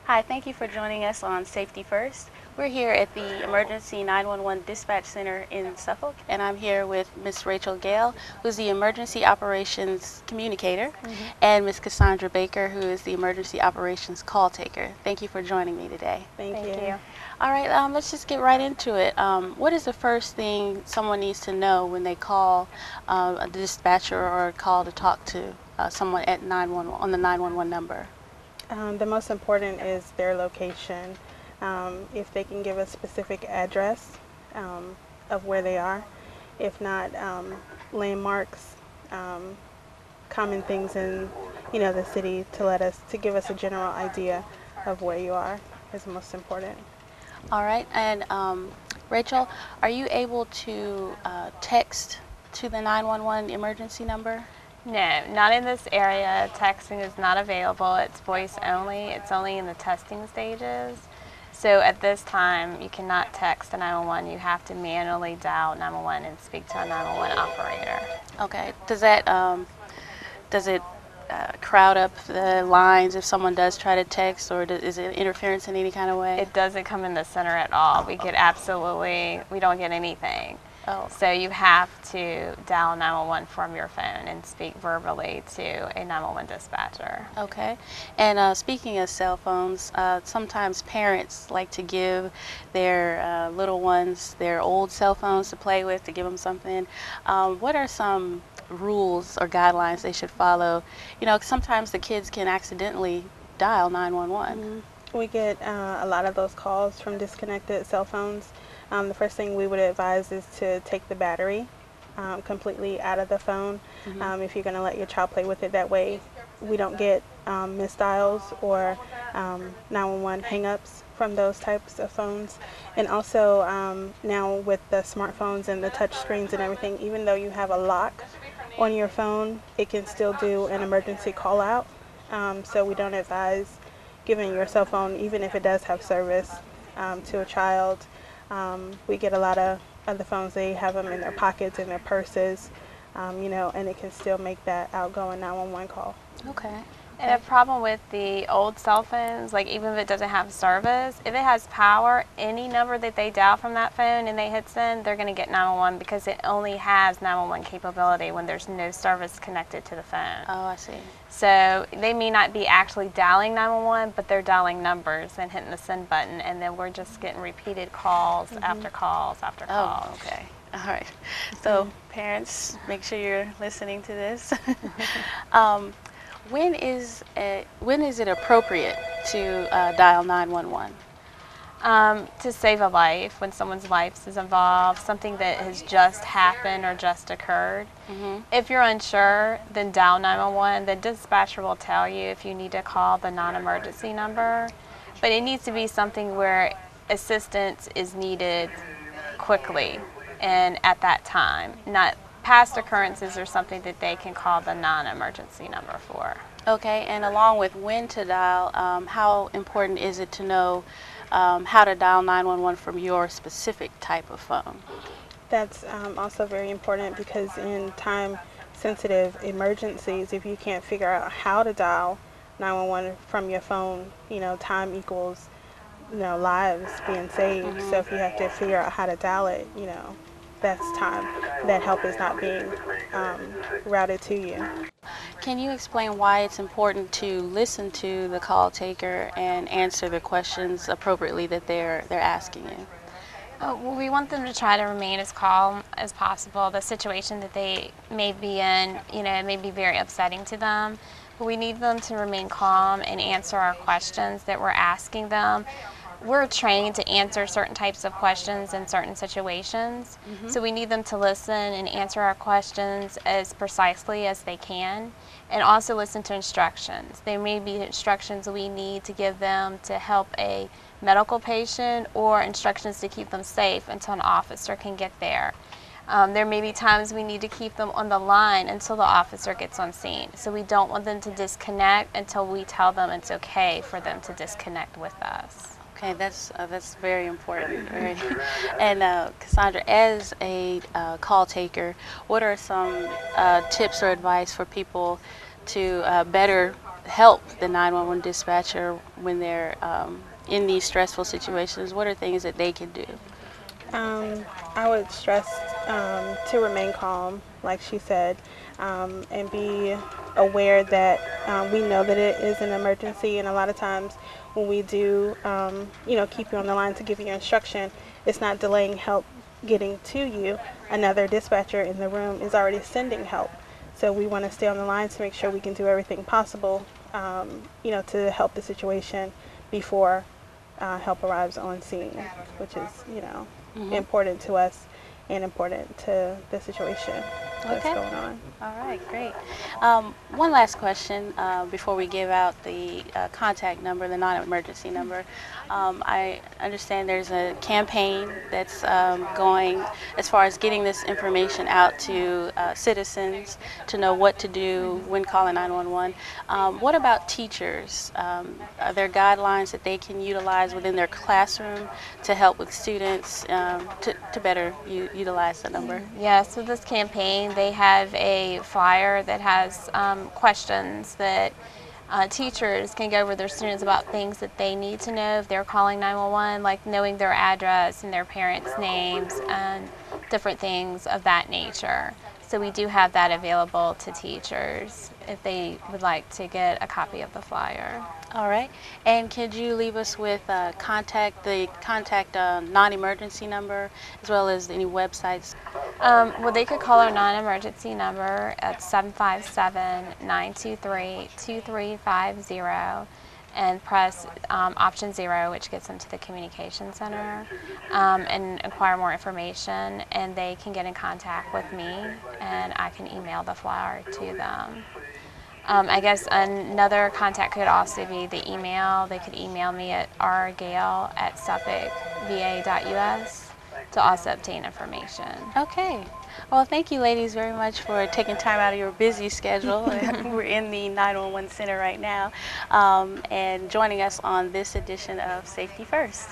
Hi, thank you for joining us on Safety First. We're here at the Emergency 911 Dispatch Center in Suffolk, and I'm here with Miss Rachel Gale, who's the Emergency Operations Communicator, and Miss Cassandra Baker, who is the Emergency Operations Call Taker. Thank you for joining me today. Thank Thank you. you. All right, let's just get right into it. What is the first thing someone needs to know when they call a dispatcher or call to talk to someone at 911 on the 911 number? The most important is their location. If they can give a specific address of where they are. If not, landmarks, common things in the city to give us a general idea of where you are is most important. All right, and Rachel, are you able to text to the 911 emergency number? No, not in this area. Texting is not available. It's voice only. It's only in the testing stages. So at this time, you cannot text a 911. You have to manually dial 911 and speak to a 911 operator. Okay, does it crowd up the lines if someone does try to text, or is it interference in any kind of way? It doesn't come in the center at all. We don't get anything. Oh. So you have to dial 911 from your phone and speak verbally to a 911 dispatcher. Okay. And speaking of cell phones, sometimes parents like to give their little ones their old cell phones to play with, to give them something. What are some rules or guidelines they should follow? Sometimes the kids can accidentally dial 911. We get a lot of those calls from disconnected cell phones. The first thing we would advise is to take the battery completely out of the phone if you're going to let your child play with it. That way we don't get missed dials or 911 hang-ups from those types of phones. And also now with the smartphones and the touch screens and everything, even though you have a lock on your phone, it can still do an emergency call out. So we don't advise giving your cell phone, even if it does have service, to a child. We get a lot of other phones, they have them in their pockets, in their purses, and it can still make that outgoing 911 call. Okay. And a problem with the old cell phones, like even if it doesn't have service, if it has power, any number that they dial from that phone and they hit send, they're going to get 911 because it only has 911 capability when there's no service connected to the phone. Oh, I see. So they may not be actually dialing 911, but they're dialing numbers and hitting the send button, and then we're just getting repeated calls after calls after calls. Oh, okay. All right. So parents, make sure you're listening to this. When is it appropriate to dial 911? To save a life, when someone's life is involved, something that has just happened or just occurred. If you're unsure, then dial 911. The dispatcher will tell you if you need to call the non-emergency number, but it needs to be something where assistance is needed quickly and at that time, not past occurrences or something that they can call the non-emergency number for. Okay, and along with when to dial, how important is it to know how to dial 911 from your specific type of phone? That's also very important because in time-sensitive emergencies, if you can't figure out how to dial 911 from your phone, time equals, lives being saved. So if you have to figure out how to dial it, that's time. That help is not being routed to you. Can you explain why it's important to listen to the call taker and answer the questions appropriately that they're asking you? Well, we want them to try to remain as calm as possible. The situation that they may be in, it may be very upsetting to them, but we need them to remain calm and answer our questions that we're asking them. We're trained to answer certain types of questions in certain situations, so we need them to listen and answer our questions as precisely as they can, and also listen to instructions. There may be instructions we need to give them to help a medical patient or instructions to keep them safe until an officer can get there. There may be times we need to keep them on the line until the officer gets on scene. So we don't want them to disconnect until we tell them it's okay for them to disconnect with us. Okay, that's very important. And Cassandra, as a call taker, what are some tips or advice for people to better help the 911 dispatcher when they're in these stressful situations? What are things that they can do? I would stress to remain calm, like she said, and be aware that we know that it is an emergency, and a lot of times when we do, keep you on the line to give you instruction, it's not delaying help getting to you. Another dispatcher in the room is already sending help. So we want to stay on the line to make sure we can do everything possible, to help the situation before help arrives on scene, which is, important to us and important to the situation that's Okay. going on. All right, great. One last question before we give out the contact number, the non-emergency number. I understand there's a campaign that's going as far as getting this information out to citizens to know what to do when calling 911. What about teachers? Are there guidelines that they can utilize within their classroom to help with students to better utilize the number? Yeah, so this campaign, they have a flyer that has questions that teachers can go over their students about things that they need to know if they're calling 911, like knowing their address and their parents' names and different things of that nature. So we do have that available to teachers if they would like to get a copy of the flyer. All right. And could you leave us with the contact non-emergency number as well as any websites? Well, they could call our non-emergency number at 757-923-2350 and press option 0, which gets them to the communication center, and inquire more information, and they can get in contact with me and I can email the flyer to them. I guess another contact could also be the email. They could email me at rgale@suffolkva.us to also obtain information. Okay. Well, thank you ladies very much for taking time out of your busy schedule. We're in the 911 center right now and joining us on this edition of Safety First.